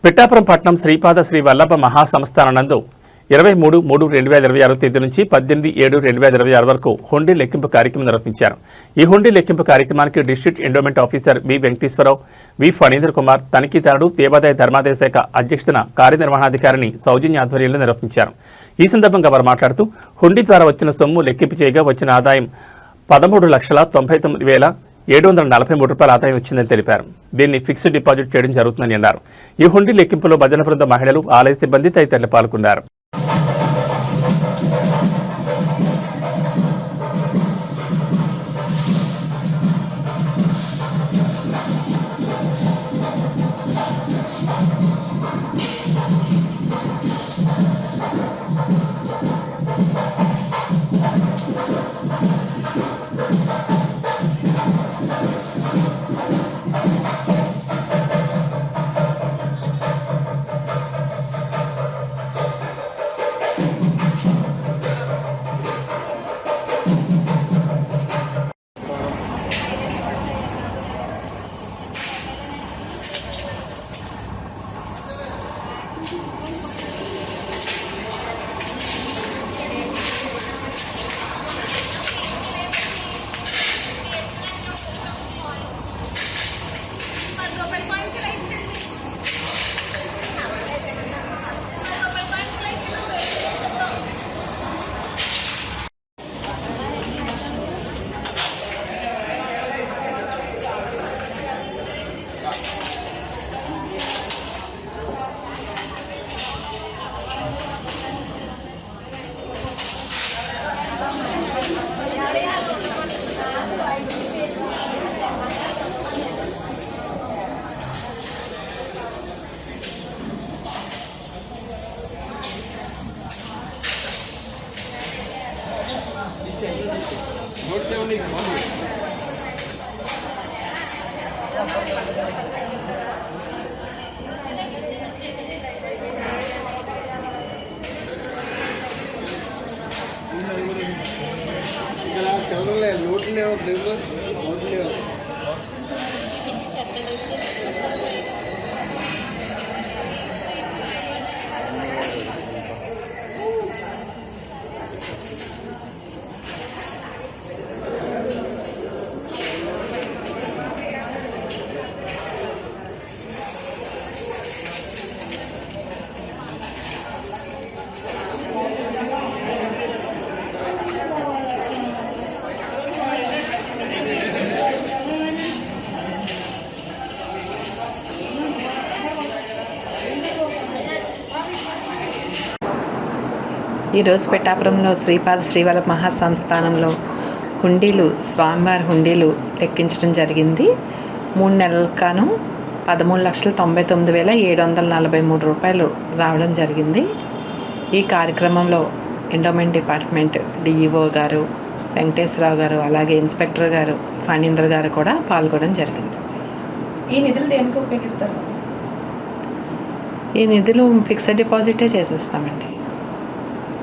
పిఠాపురం పట్టణం శ్రీపాద శ్రీ వల్లభ మహాసంస్థానంనందు 23/3/2026 తేదీ నుంచి 18/7/2026 వరకు హుండీ లెక్కింపు కార్యక్రమం నిర్వహించారు. ఈ హుండీ లెక్కింపు కార్యక్రమానికి డిస్ట్రిక్ట్ ఎండోమెంట్ ఆఫీసర్ వి వెంకటేశ్వరరావు, వి ఫణీంద్ర కుమార్, తనిఖీదారుడు, దేవాదాయ ధర్మాదాయ శాఖ అధ్యక్షతన కార్యనిర్వహణాధికారిని సౌజన్య ఆధ్వర్యంలో నిర్వహించారు. ఈ సందర్భంగా వారు మాట్లాడుతూ హుండీ ద్వారా వచ్చిన సొమ్ము లెక్కింపు చేయగా వచ్చిన ఆదాయం 13,99,743 రూపాయల ఆదాయం వచ్చిందని తెలిపారు. దీన్ని ఫిక్స్డ్ డిపాజిట్ చేయడం జరుగుతుందని అన్నారు. ఈ హుండీ లెక్కింపులో భజన బృంద మహిళలు, ఆలయ సిబ్బంది తదితరులు పాల్గొన్నారు. ఈరోజు పిఠాపురంలో శ్రీపాద శ్రీవల్లభ మహాసంస్థానంలో హుండీలు, స్వామివారి హుండీలు లెక్కించడం జరిగింది. 3 నెలలకు గాను 13,99,743 రూపాయలు రావడం జరిగింది. ఈ కార్యక్రమంలో ఎండోమెంట్ డిపార్ట్మెంట్ డిఈఓ గారు, వెంకటేశ్వరరావు గారు, అలాగే ఇన్స్పెక్టర్ గారు, ఫణీంద్ర గారు కూడా పాల్గొనడం జరిగింది. ఈ నిధులు దేనికి ఉపయోగిస్తారు? ఈ నిధులు ఫిక్స్డ్ డిపాజిటే చేసేస్తామండి.